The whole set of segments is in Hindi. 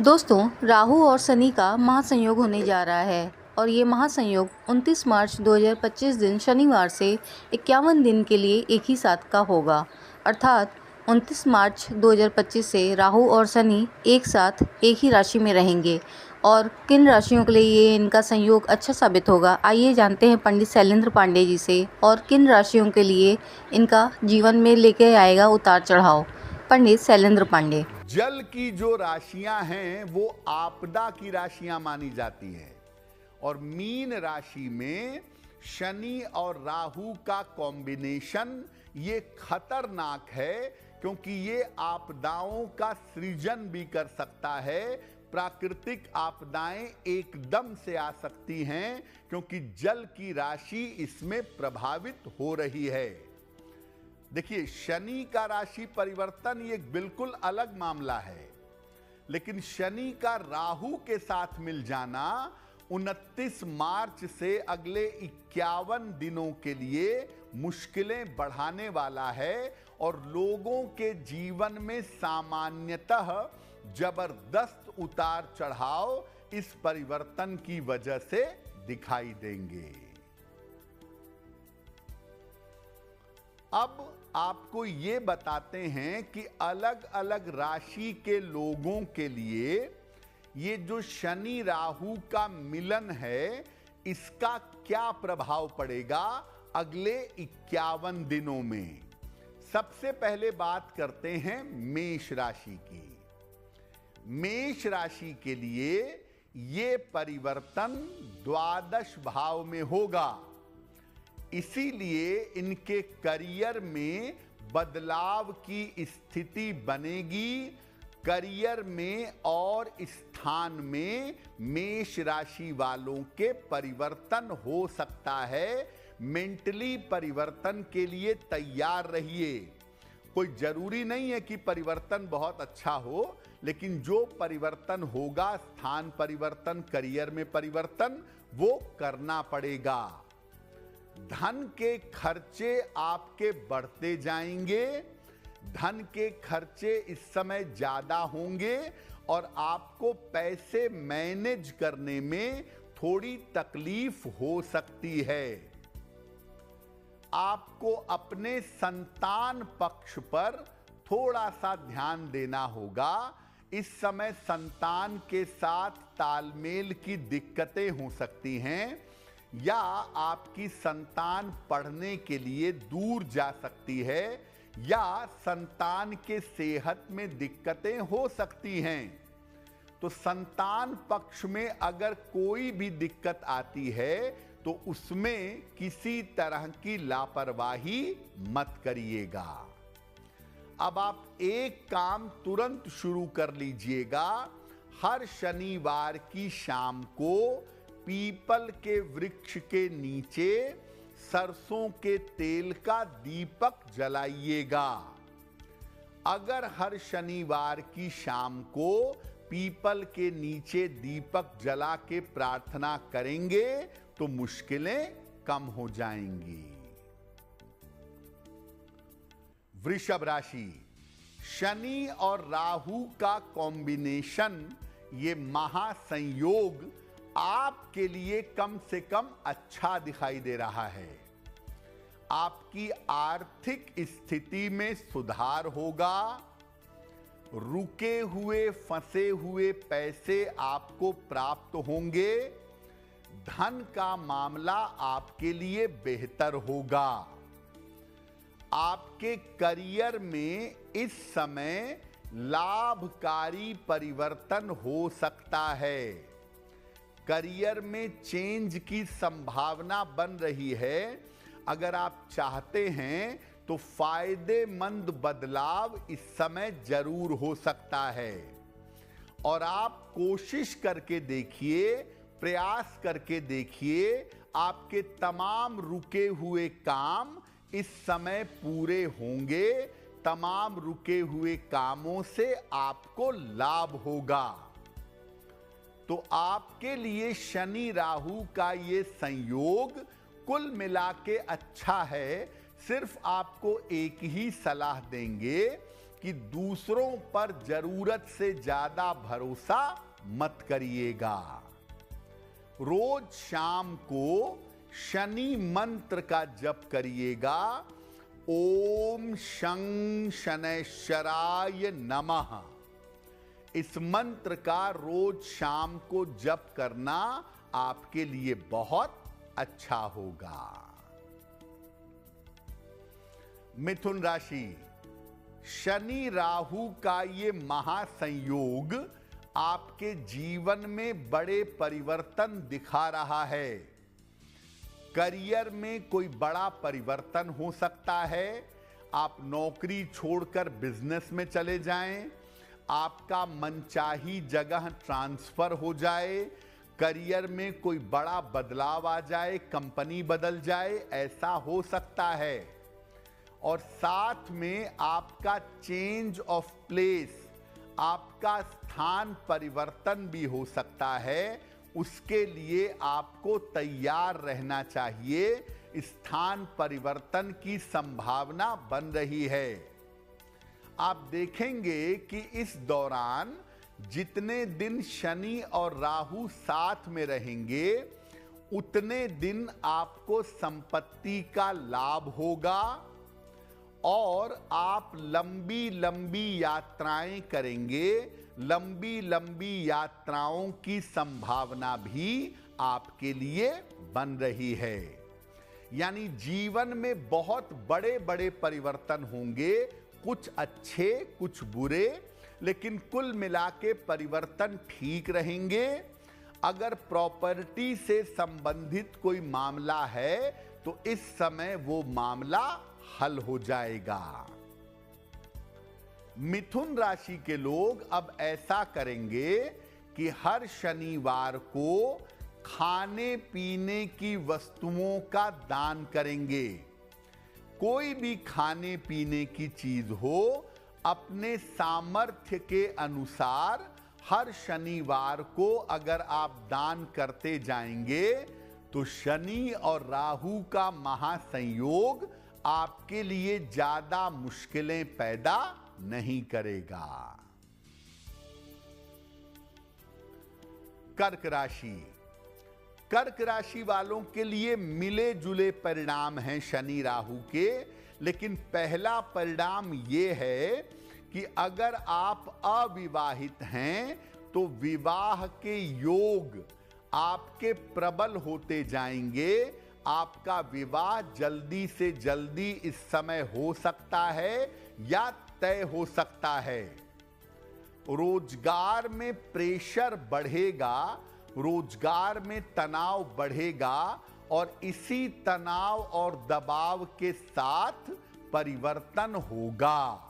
दोस्तों, राहु और शनि का महासंयोग होने जा रहा है और ये महासंयोग 29 मार्च 2025 दिन शनिवार से 51 दिन के लिए एक ही साथ का होगा। अर्थात 29 मार्च 2025 से राहु और शनि एक साथ एक ही राशि में रहेंगे। और किन राशियों के लिए ये इनका संयोग अच्छा साबित होगा, आइए जानते हैं पंडित शैलेंद्र पांडे जी से। और किन राशियों के लिए इनका जीवन में लेके आएगा उतार चढ़ाव। पंडित शैलेंद्र पांडे। जल की जो राशियां हैं वो आपदा की राशियां मानी जाती हैं और मीन राशि में शनि और राहु का कॉम्बिनेशन ये खतरनाक है, क्योंकि ये आपदाओं का सृजन भी कर सकता है। प्राकृतिक आपदाएं एकदम से आ सकती हैं क्योंकि जल की राशि इसमें प्रभावित हो रही है। देखिए, शनि का राशि परिवर्तन ये बिल्कुल अलग मामला है, लेकिन शनि का राहु के साथ मिल जाना 29 मार्च से अगले 51 दिनों के लिए मुश्किलें बढ़ाने वाला है और लोगों के जीवन में सामान्यतः जबरदस्त उतार चढ़ाव इस परिवर्तन की वजह से दिखाई देंगे। अब आपको ये बताते हैं कि अलग अलग राशि के लोगों के लिए ये जो शनि राहु का मिलन है, इसका क्या प्रभाव पड़ेगा अगले 51 दिनों में। सबसे पहले बात करते हैं मेष राशि की। मेष राशि के लिए ये परिवर्तन द्वादश भाव में होगा, इसीलिए इनके करियर में बदलाव की स्थिति बनेगी। करियर में और स्थान में मेष राशि वालों के परिवर्तन हो सकता है। मेंटली परिवर्तन के लिए तैयार रहिए। कोई जरूरी नहीं है कि परिवर्तन बहुत अच्छा हो, लेकिन जो परिवर्तन होगा, स्थान परिवर्तन, करियर में परिवर्तन, वो करना पड़ेगा। धन के खर्चे आपके बढ़ते जाएंगे। धन के खर्चे इस समय ज्यादा होंगे और आपको पैसे मैनेज करने में थोड़ी तकलीफ हो सकती है। आपको अपने संतान पक्ष पर थोड़ा सा ध्यान देना होगा। इस समय संतान के साथ तालमेल की दिक्कतें हो सकती हैं, या आपकी संतान पढ़ने के लिए दूर जा सकती है, या संतान के सेहत में दिक्कतें हो सकती हैं। तो संतान पक्ष में अगर कोई भी दिक्कत आती है तो उसमें किसी तरह की लापरवाही मत करिएगा। अब आप एक काम तुरंत शुरू कर लीजिएगा। हर शनिवार की शाम को पीपल के वृक्ष के नीचे सरसों के तेल का दीपक जलाइएगा। अगर हर शनिवार की शाम को पीपल के नीचे दीपक जला के प्रार्थना करेंगे तो मुश्किलें कम हो जाएंगी। वृषभ राशि, शनि और राहु का कॉम्बिनेशन, ये महासंयोग आपके लिए कम से कम अच्छा दिखाई दे रहा है। आपकी आर्थिक स्थिति में सुधार होगा। रुके हुए फंसे हुए पैसे आपको प्राप्त होंगे। धन का मामला आपके लिए बेहतर होगा। आपके करियर में इस समय लाभकारी परिवर्तन हो सकता है। करियर में चेंज की संभावना बन रही है। अगर आप चाहते हैं तो फायदेमंद बदलाव इस समय जरूर हो सकता है, और आप कोशिश करके देखिए, प्रयास करके देखिए। आपके तमाम रुके हुए काम इस समय पूरे होंगे। तमाम रुके हुए कामों से आपको लाभ होगा। तो आपके लिए शनि राहु का ये संयोग कुल मिला के अच्छा है। सिर्फ आपको एक ही सलाह देंगे कि दूसरों पर जरूरत से ज्यादा भरोसा मत करिएगा। रोज शाम को शनि मंत्र का जप करिएगा। ओम शं शनैश्चराय नमः। इस मंत्र का रोज शाम को जप करना आपके लिए बहुत अच्छा होगा। मिथुन राशि, शनि राहु का ये महासंयोग आपके जीवन में बड़े परिवर्तन दिखा रहा है। करियर में कोई बड़ा परिवर्तन हो सकता है। आप नौकरी छोड़कर बिजनेस में चले जाएं, आपका मनचाही जगह ट्रांसफर हो जाए, करियर में कोई बड़ा बदलाव आ जाए, कंपनी बदल जाए, ऐसा हो सकता है। और साथ में आपका चेंज ऑफ प्लेस, आपका स्थान परिवर्तन भी हो सकता है। उसके लिए आपको तैयार रहना चाहिए। स्थान परिवर्तन की संभावना बन रही है। आप देखेंगे कि इस दौरान जितने दिन शनि और राहु साथ में रहेंगे, उतने दिन आपको संपत्ति का लाभ होगा और आप लंबी लंबी यात्राएं करेंगे। लंबी लंबी यात्राओं की संभावना भी आपके लिए बन रही है। यानी जीवन में बहुत बड़े बड़े परिवर्तन होंगे, कुछ अच्छे कुछ बुरे, लेकिन कुल मिला के परिवर्तन ठीक रहेंगे। अगर प्रॉपर्टी से संबंधित कोई मामला है तो इस समय वो मामला हल हो जाएगा। मिथुन राशि के लोग अब ऐसा करेंगे कि हर शनिवार को खाने पीने की वस्तुओं का दान करेंगे। कोई भी खाने पीने की चीज हो, अपने सामर्थ्य के अनुसार हर शनिवार को अगर आप दान करते जाएंगे तो शनि और राहु का महासंयोग आपके लिए ज्यादा मुश्किलें पैदा नहीं करेगा। कर्क राशि, कर्क राशि वालों के लिए मिले जुले परिणाम हैं शनि राहु के। लेकिन पहला परिणाम यह है कि अगर आप अविवाहित हैं तो विवाह के योग आपके प्रबल होते जाएंगे। आपका विवाह जल्दी से जल्दी इस समय हो सकता है या तय हो सकता है। रोजगार में प्रेशर बढ़ेगा, रोजगार में तनाव बढ़ेगा और इसी तनाव और दबाव के साथ परिवर्तन होगा।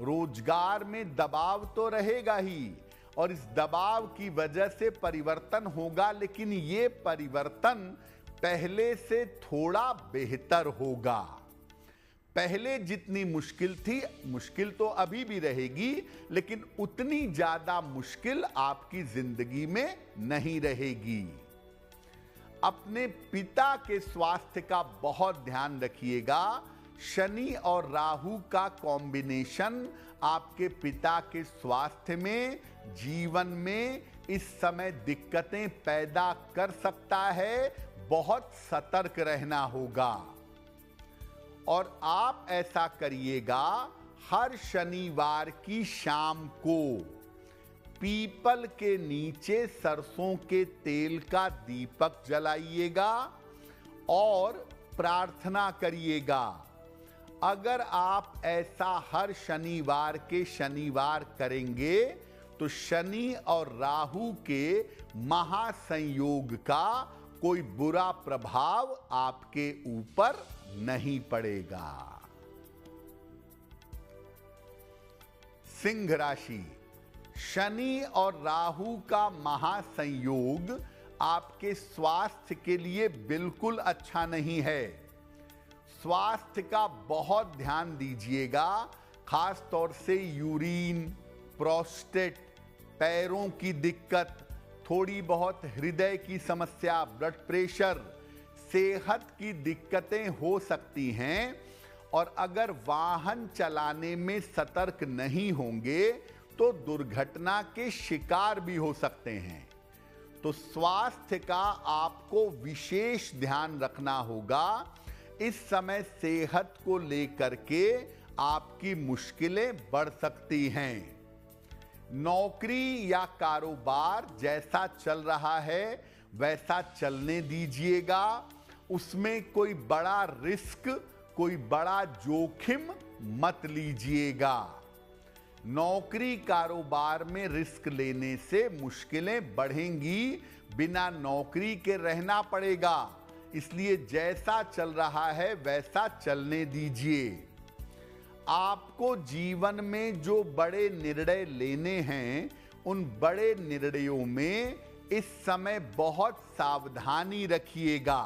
रोजगार में दबाव तो रहेगा ही और इस दबाव की वजह से परिवर्तन होगा, लेकिन ये परिवर्तन पहले से थोड़ा बेहतर होगा। पहले जितनी मुश्किल थी, मुश्किल तो अभी भी रहेगी, लेकिन उतनी ज्यादा मुश्किल आपकी जिंदगी में नहीं रहेगी। अपने पिता के स्वास्थ्य का बहुत ध्यान रखिएगा। शनि और राहु का कॉम्बिनेशन आपके पिता के स्वास्थ्य में, जीवन में इस समय दिक्कतें पैदा कर सकता है। बहुत सतर्क रहना होगा और आप ऐसा करिएगा, हर शनिवार की शाम को पीपल के नीचे सरसों के तेल का दीपक जलाइएगा और प्रार्थना करिएगा। अगर आप ऐसा हर शनिवार के शनिवार करेंगे तो शनि और राहु के महासंयोग का कोई बुरा प्रभाव आपके ऊपर नहीं पड़ेगा। सिंह राशि, शनि और राहु का महासंयोग आपके स्वास्थ्य के लिए बिल्कुल अच्छा नहीं है। स्वास्थ्य का बहुत ध्यान दीजिएगा, खास तौर से यूरिन, प्रोस्टेट, पैरों की दिक्कत, थोड़ी बहुत हृदय की समस्या, ब्लड प्रेशर, सेहत की दिक्कतें हो सकती हैं और अगर वाहन चलाने में सतर्क नहीं होंगे तो दुर्घटना के शिकार भी हो सकते हैं। तो स्वास्थ्य का आपको विशेष ध्यान रखना होगा। इस समय सेहत को लेकर के आपकी मुश्किलें बढ़ सकती हैं। नौकरी या कारोबार जैसा चल रहा है वैसा चलने दीजिएगा। उसमें कोई बड़ा रिस्क, कोई बड़ा जोखिम मत लीजिएगा। नौकरी कारोबार में रिस्क लेने से मुश्किलें बढ़ेंगी, बिना नौकरी के रहना पड़ेगा। इसलिए जैसा चल रहा है वैसा चलने दीजिए। आपको जीवन में जो बड़े निर्णय लेने हैं, उन बड़े निर्णयों में इस समय बहुत सावधानी रखिएगा,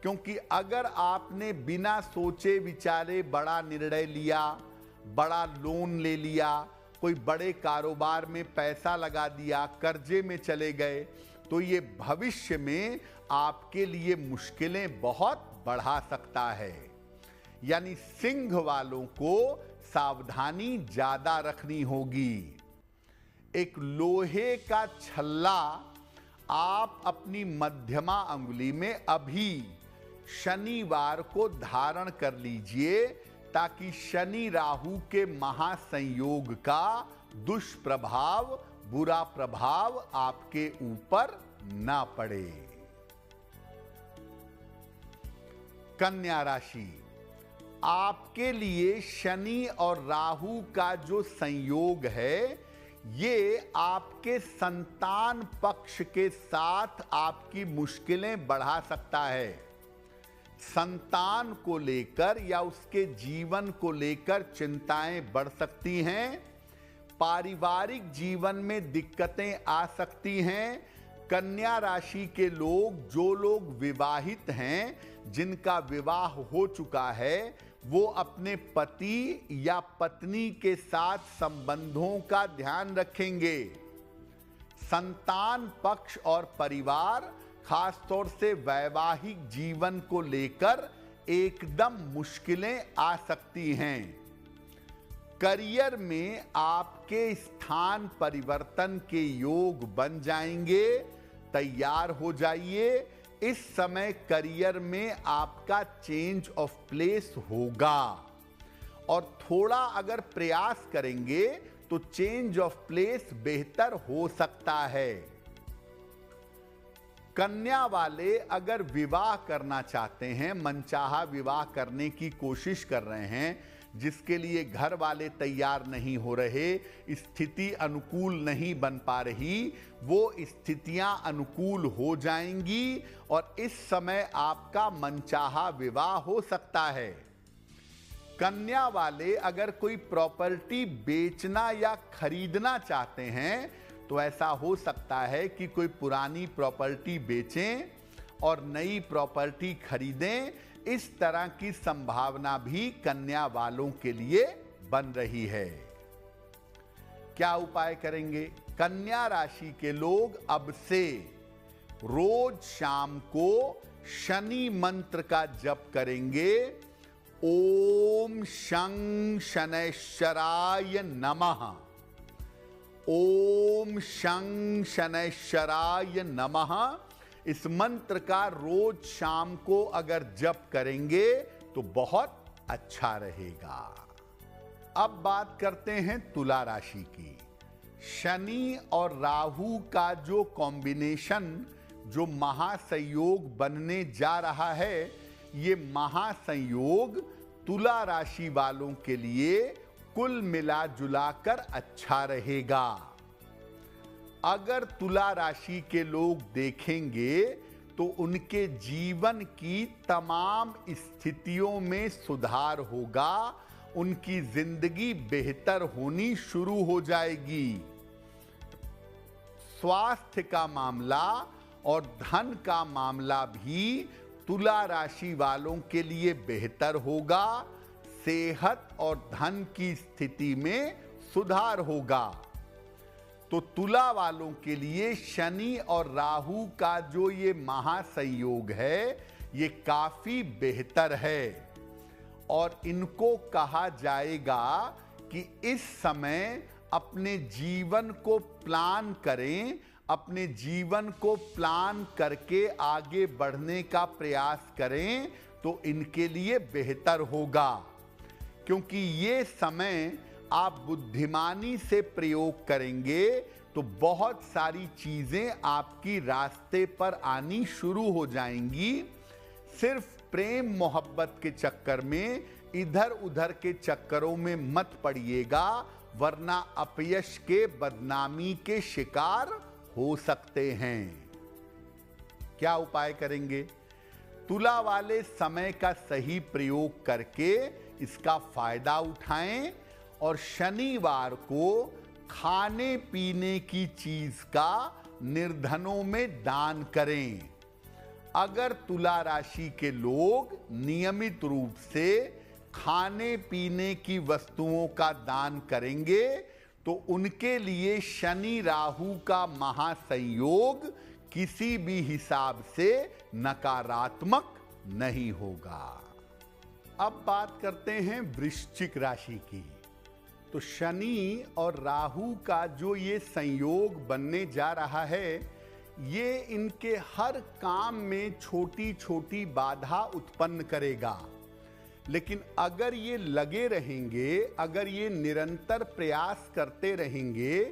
क्योंकि अगर आपने बिना सोचे विचारे बड़ा निर्णय लिया, बड़ा लोन ले लिया, कोई बड़े कारोबार में पैसा लगा दिया, कर्जे में चले गए, तो ये भविष्य में आपके लिए मुश्किलें बहुत बढ़ा सकता है। यानी सिंह वालों को सावधानी ज्यादा रखनी होगी। एक लोहे का छल्ला आप अपनी मध्यमा अंगुली में अभी शनिवार को धारण कर लीजिए, ताकि शनि राहु के महासंयोग का दुष्प्रभाव, बुरा प्रभाव आपके ऊपर ना पड़े। कन्या राशि, आपके लिए शनि और राहु का जो संयोग है, ये आपके संतान पक्ष के साथ आपकी मुश्किलें बढ़ा सकता है। संतान को लेकर या उसके जीवन को लेकर चिंताएं बढ़ सकती हैं। पारिवारिक जीवन में दिक्कतें आ सकती हैं। कन्या राशि के लोग, जो लोग विवाहित हैं, जिनका विवाह हो चुका है, वो अपने पति या पत्नी के साथ संबंधों का ध्यान रखेंगे। संतान पक्ष और परिवार, खासतौर से वैवाहिक जीवन को लेकर एकदम मुश्किलें आ सकती हैं। करियर में आपके स्थान परिवर्तन के योग बन जाएंगे। तैयार हो जाइए। इस समय करियर में आपका चेंज ऑफ प्लेस होगा, और थोड़ा अगर प्रयास करेंगे तो चेंज ऑफ प्लेस बेहतर हो सकता है। कन्या वाले अगर विवाह करना चाहते हैं, मनचाहा विवाह करने की कोशिश कर रहे हैं, जिसके लिए घर वाले तैयार नहीं हो रहे, स्थिति अनुकूल नहीं बन पा रही, वो स्थितियां अनुकूल हो जाएंगी और इस समय आपका मनचाहा विवाह हो सकता है। कन्या वाले अगर कोई प्रॉपर्टी बेचना या खरीदना चाहते हैं, तो ऐसा हो सकता है कि कोई पुरानी प्रॉपर्टी बेचें और नई प्रॉपर्टी खरीदें। इस तरह की संभावना भी कन्या वालों के लिए बन रही है। क्या उपाय करेंगे? कन्या राशि के लोग अब से रोज शाम को शनि मंत्र का जप करेंगे। ओम शं शनैश्चराय नमः। ओम शं शनैश्चराय नमः। इस मंत्र का रोज शाम को अगर जप करेंगे तो बहुत अच्छा रहेगा। अब बात करते हैं तुला राशि की। शनि और राहु का जो कॉम्बिनेशन, जो महासंयोग बनने जा रहा है, ये महासंयोग तुला राशि वालों के लिए कुल मिला जुलाकर अच्छा रहेगा। अगर तुला राशि के लोग देखेंगे तो उनके जीवन की तमाम स्थितियों में सुधार होगा, उनकी जिंदगी बेहतर होनी शुरू हो जाएगी। स्वास्थ्य का मामला और धन का मामला भी तुला राशि वालों के लिए बेहतर होगा। सेहत और धन की स्थिति में सुधार होगा। तो तुला वालों के लिए शनि और राहु का जो ये महासंयोग है, ये काफी बेहतर है। और इनको कहा जाएगा कि इस समय अपने जीवन को प्लान करें, अपने जीवन को प्लान करके आगे बढ़ने का प्रयास करें तो इनके लिए बेहतर होगा। क्योंकि ये समय आप बुद्धिमानी से प्रयोग करेंगे तो बहुत सारी चीजें आपकी रास्ते पर आनी शुरू हो जाएंगी। सिर्फ प्रेम मोहब्बत के चक्कर में, इधर उधर के चक्करों में मत पड़िएगा, वरना अपयश के, बदनामी के शिकार हो सकते हैं। क्या उपाय करेंगे? तुला वाले समय का सही प्रयोग करके इसका फायदा उठाएं और शनिवार को खाने पीने की चीज का निर्धनों में दान करें। अगर तुला राशि के लोग नियमित रूप से खाने पीने की वस्तुओं का दान करेंगे तो उनके लिए शनि राहु का महासंयोग किसी भी हिसाब से नकारात्मक नहीं होगा। अब बात करते हैं वृश्चिक राशि की। तो शनि और राहु का जो ये संयोग बनने जा रहा है, ये इनके हर काम में छोटी छोटी बाधा उत्पन्न करेगा। लेकिन अगर ये लगे रहेंगे, अगर ये निरंतर प्रयास करते रहेंगे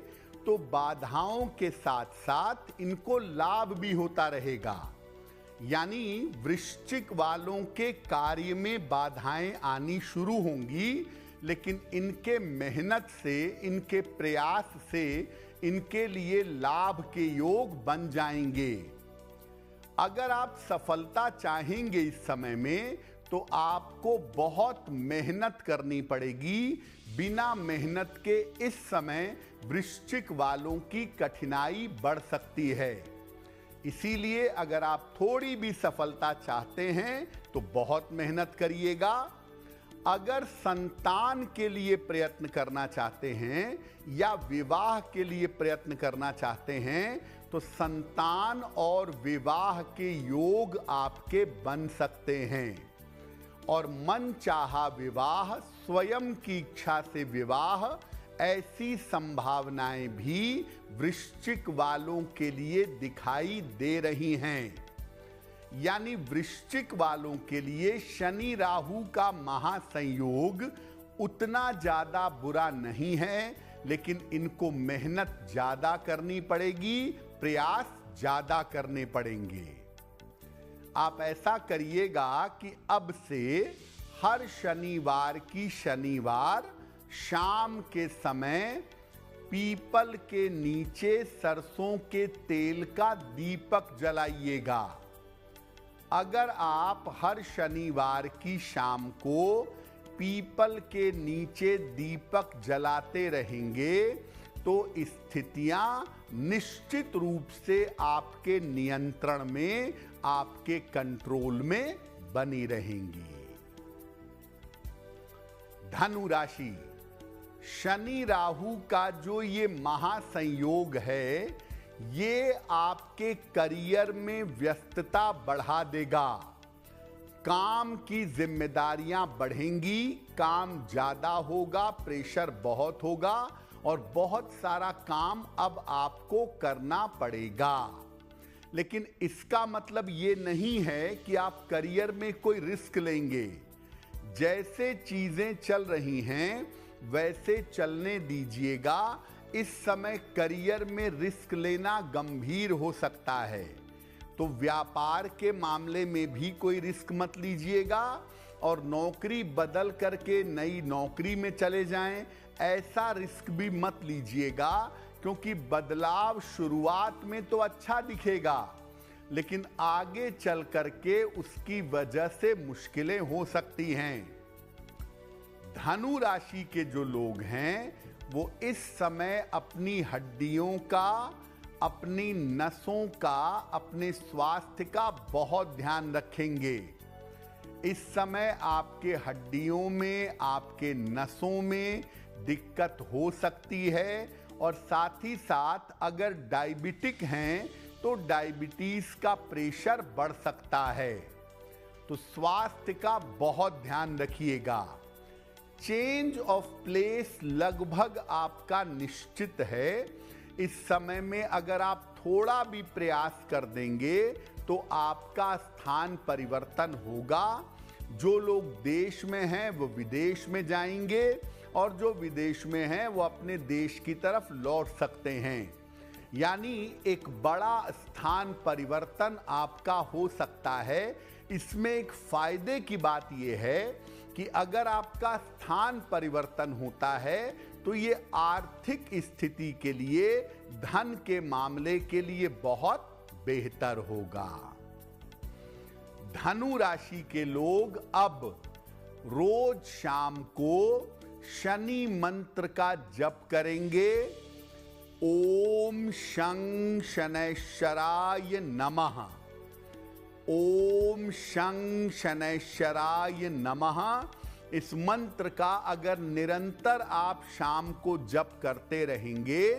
तो बाधाओं के साथ साथ इनको लाभ भी होता रहेगा। यानी वृश्चिक वालों के कार्य में बाधाएं आनी शुरू होंगी, लेकिन इनके मेहनत से, इनके प्रयास से इनके लिए लाभ के योग बन जाएंगे। अगर आप सफलता चाहेंगे इस समय में तो आपको बहुत मेहनत करनी पड़ेगी। बिना मेहनत के इस समय वृश्चिक वालों की कठिनाई बढ़ सकती है। इसीलिए अगर आप थोड़ी भी सफलता चाहते हैं तो बहुत मेहनत करिएगा। अगर संतान के लिए प्रयत्न करना चाहते हैं या विवाह के लिए प्रयत्न करना चाहते हैं तो संतान और विवाह के योग आपके बन सकते हैं। और मन चाहा विवाह, स्वयं की इच्छा से विवाह, ऐसी संभावनाएं भी वृश्चिक वालों के लिए दिखाई दे रही हैं। यानी वृश्चिक वालों के लिए शनि राहु का महासंयोग उतना ज्यादा बुरा नहीं है, लेकिन इनको मेहनत ज्यादा करनी पड़ेगी, प्रयास ज्यादा करने पड़ेंगे। आप ऐसा करिएगा कि अब से हर शनिवार की शनिवार शाम के समय पीपल के नीचे सरसों के तेल का दीपक जलाइएगा। अगर आप हर शनिवार की शाम को पीपल के नीचे दीपक जलाते रहेंगे तो स्थितियां निश्चित रूप से आपके नियंत्रण में, आपके कंट्रोल में बनी रहेंगी। धनु राशि, शनि राहु का जो ये महासंयोग है, ये आपके करियर में व्यस्तता बढ़ा देगा। काम की जिम्मेदारियां बढ़ेंगी, काम ज्यादा होगा, प्रेशर बहुत होगा और बहुत सारा काम अब आपको करना पड़ेगा। लेकिन इसका मतलब ये नहीं है कि आप करियर में कोई रिस्क लेंगे। जैसे चीजें चल रही हैं वैसे चलने दीजिएगा। इस समय करियर में रिस्क लेना गंभीर हो सकता है, तो व्यापार के मामले में भी कोई रिस्क मत लीजिएगा और नौकरी बदल करके नई नौकरी में चले जाएं, ऐसा रिस्क भी मत लीजिएगा। क्योंकि बदलाव शुरुआत में तो अच्छा दिखेगा, लेकिन आगे चल करके उसकी वजह से मुश्किलें हो सकती हैं। धनु राशि के जो लोग हैं वो इस समय अपनी हड्डियों का, अपनी नसों का, अपने स्वास्थ्य का बहुत ध्यान रखेंगे। इस समय आपके हड्डियों में, आपके नसों में दिक्कत हो सकती है और साथ ही साथ अगर डायबिटिक हैं तो डायबिटीज का प्रेशर बढ़ सकता है। तो स्वास्थ्य का बहुत ध्यान रखिएगा। चेंज ऑफ प्लेस लगभग आपका निश्चित है। इस समय में अगर आप थोड़ा भी प्रयास कर देंगे तो आपका स्थान परिवर्तन होगा। जो लोग देश में हैं वो विदेश में जाएंगे और जो विदेश में हैं वो अपने देश की तरफ लौट सकते हैं। यानी एक बड़ा स्थान परिवर्तन आपका हो सकता है। इसमें एक फायदे की बात यह है कि अगर आपका स्थान परिवर्तन होता है तो ये आर्थिक स्थिति के लिए, धन के मामले के लिए बहुत बेहतर होगा। धनु राशि के लोग अब रोज शाम को शनि मंत्र का जप करेंगे। ओम शं शनैश्चराय नमः। ओम शं शनैश्चराय नमः। इस मंत्र का अगर निरंतर आप शाम को जप करते रहेंगे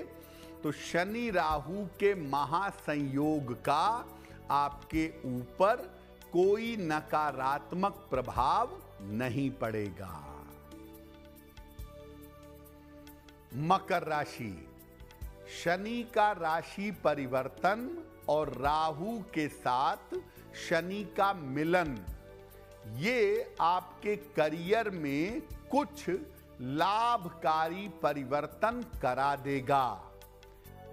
तो शनि राहु के महासंयोग का आपके ऊपर कोई नकारात्मक प्रभाव नहीं पड़ेगा। मकर राशि, शनि का राशि परिवर्तन और राहु के साथ शनि का मिलन, ये आपके करियर में कुछ लाभकारी परिवर्तन करा देगा।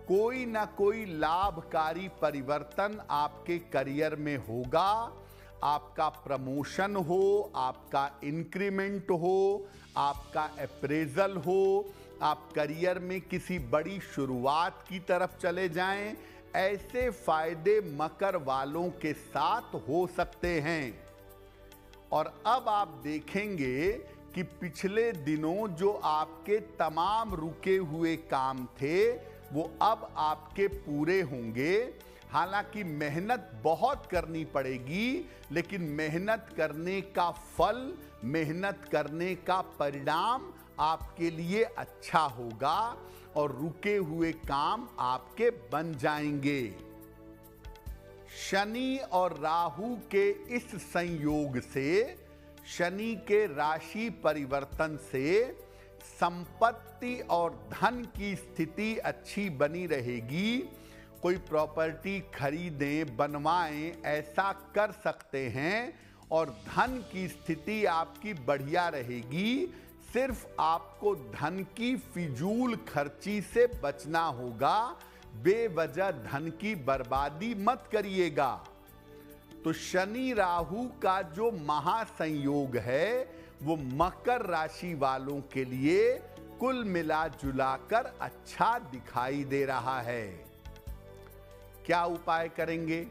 कोई ना कोई लाभकारी परिवर्तन आपके करियर में होगा। आपका प्रमोशन हो, आपका इंक्रीमेंट हो, आपका अप्रेजल हो, आप करियर में किसी बड़ी शुरुआत की तरफ चले जाएं, ऐसे फायदे मकर वालों के साथ हो सकते हैं। और अब आप देखेंगे कि पिछले दिनों जो आपके तमाम रुके हुए काम थे वो अब आपके पूरे होंगे। हालांकि मेहनत बहुत करनी पड़ेगी, लेकिन मेहनत करने का फल, मेहनत करने का परिणाम आपके लिए अच्छा होगा और रुके हुए काम आपके बन जाएंगे। शनि और राहु के इस संयोग से, शनि के राशि परिवर्तन से संपत्ति और धन की स्थिति अच्छी बनी रहेगी। कोई प्रॉपर्टी खरीदें, बनवाएं, ऐसा कर सकते हैं और धन की स्थिति आपकी बढ़िया रहेगी। सिर्फ आपको धन की फिजूल खर्ची से बचना होगा। बेवजह धन की बर्बादी मत करिएगा। तो शनि राहु का जो महासंयोग है वो मकर राशि वालों के लिए कुल मिला जुलाकर अच्छा दिखाई दे रहा है। क्या उपाय करेंगे?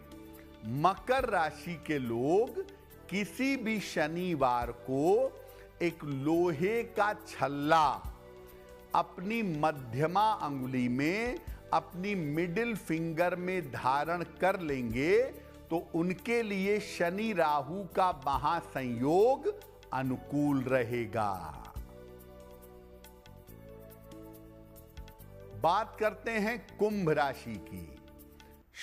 मकर राशि के लोग किसी भी शनिवार को एक लोहे का छल्ला अपनी मध्यमा अंगुली में, अपनी मिडिल फिंगर में धारण कर लेंगे तो उनके लिए शनि राहु का महासंयोग अनुकूल रहेगा। बात करते हैं कुंभ राशि की।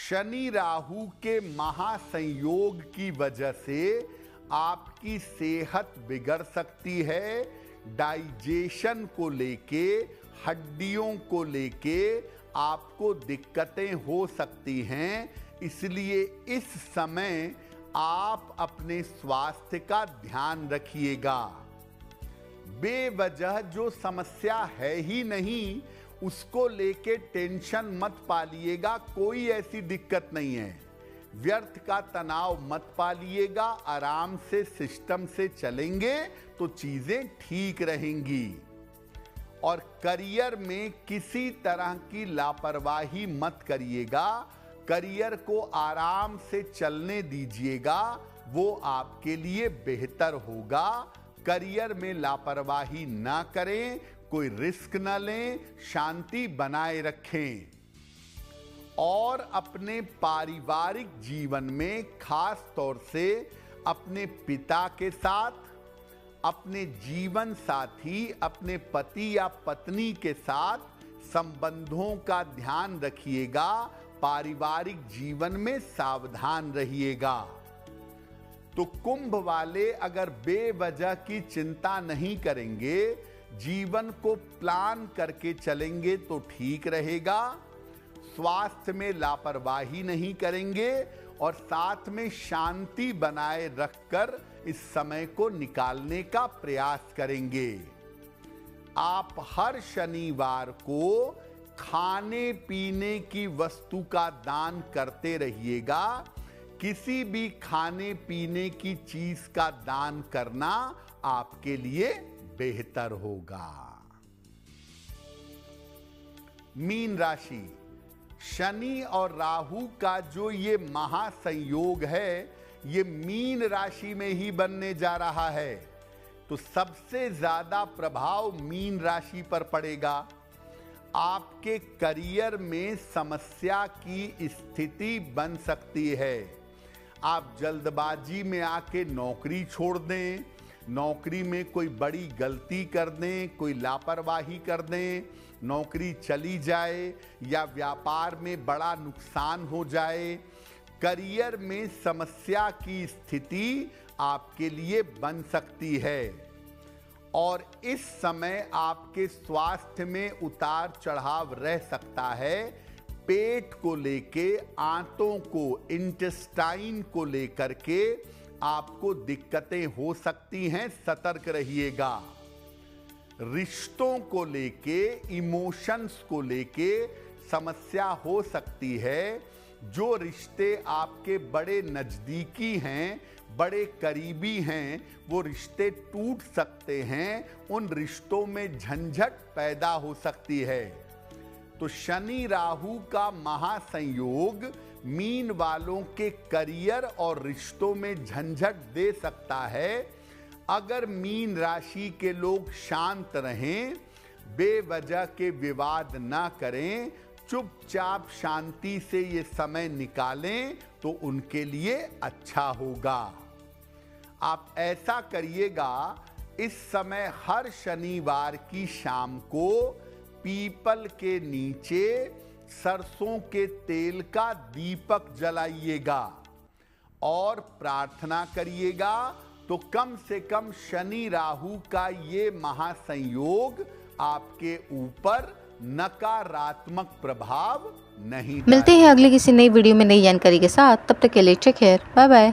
शनि राहु के महासंयोग की वजह से आपकी सेहत बिगड़ सकती है। डाइजेशन को लेके, हड्डियों को लेके आपको दिक्कतें हो सकती हैं। इसलिए इस समय आप अपने स्वास्थ्य का ध्यान रखिएगा। बेवजह जो समस्या है ही नहीं उसको लेके टेंशन मत पालिएगा। कोई ऐसी दिक्कत नहीं है। व्यर्थ का तनाव मत पालिएगा। आराम से सिस्टम से चलेंगे तो चीजें ठीक रहेंगी। और करियर में किसी तरह की लापरवाही मत करिएगा। करियर को आराम से चलने दीजिएगा, वो आपके लिए बेहतर होगा। करियर में लापरवाही ना करें, कोई रिस्क ना लें, शांति बनाए रखें। और अपने पारिवारिक जीवन में खास तौर से अपने पिता के साथ, अपने जीवन साथी, अपने पति या पत्नी के साथ संबंधों का ध्यान रखिएगा। पारिवारिक जीवन में सावधान रहिएगा। तो कुंभ वाले अगर बेवजह की चिंता नहीं करेंगे, जीवन को प्लान करके चलेंगे तो ठीक रहेगा। स्वास्थ्य में लापरवाही नहीं करेंगे और साथ में शांति बनाए रखकर इस समय को निकालने का प्रयास करेंगे। आप हर शनिवार को खाने पीने की वस्तु का दान करते रहिएगा। किसी भी खाने पीने की चीज का दान करना आपके लिए बेहतर होगा। मीन राशि, शनि और राहु का जो ये महासंयोग है, ये मीन राशि में ही बनने जा रहा है, तो सबसे ज्यादा प्रभाव मीन राशि पर पड़ेगा। आपके करियर में समस्या की स्थिति बन सकती है। आप जल्दबाजी में आके नौकरी छोड़ दें, नौकरी में कोई बड़ी गलती कर दें, कोई लापरवाही कर दें, नौकरी चली जाए या व्यापार में बड़ा नुकसान हो जाए। करियर में समस्या की स्थिति आपके लिए बन सकती है और इस समय आपके स्वास्थ्य में उतार चढ़ाव रह सकता है। पेट को लेके, आंतों को, इंटेस्टाइन को लेकर के आपको दिक्कतें हो सकती हैं, सतर्क रहिएगा। रिश्तों को लेके, इमोशंस को लेके समस्या हो सकती है। जो रिश्ते आपके बड़े नजदीकी हैं, बड़े करीबी हैं, वो रिश्ते टूट सकते हैं। उन रिश्तों में झंझट पैदा हो सकती है। तो शनि राहु का महासंयोग मीन वालों के करियर और रिश्तों में झंझट दे सकता है। अगर मीन राशि के लोग शांत रहें, बेवजह के विवाद ना करें, चुपचाप शांति से ये समय निकालें, तो उनके लिए अच्छा होगा। आप ऐसा करिएगा, इस समय हर शनिवार की शाम को पीपल के नीचे सरसों के तेल का दीपक जलाइएगा और प्रार्थना करिएगा, तो कम से कम शनि राहु का ये महासंयोग आपके ऊपर नकारात्मक प्रभाव नहीं। मिलते हैं अगली किसी नई वीडियो में नई जानकारी के साथ। तब तक के लिए टेक केयर, बाय बाय।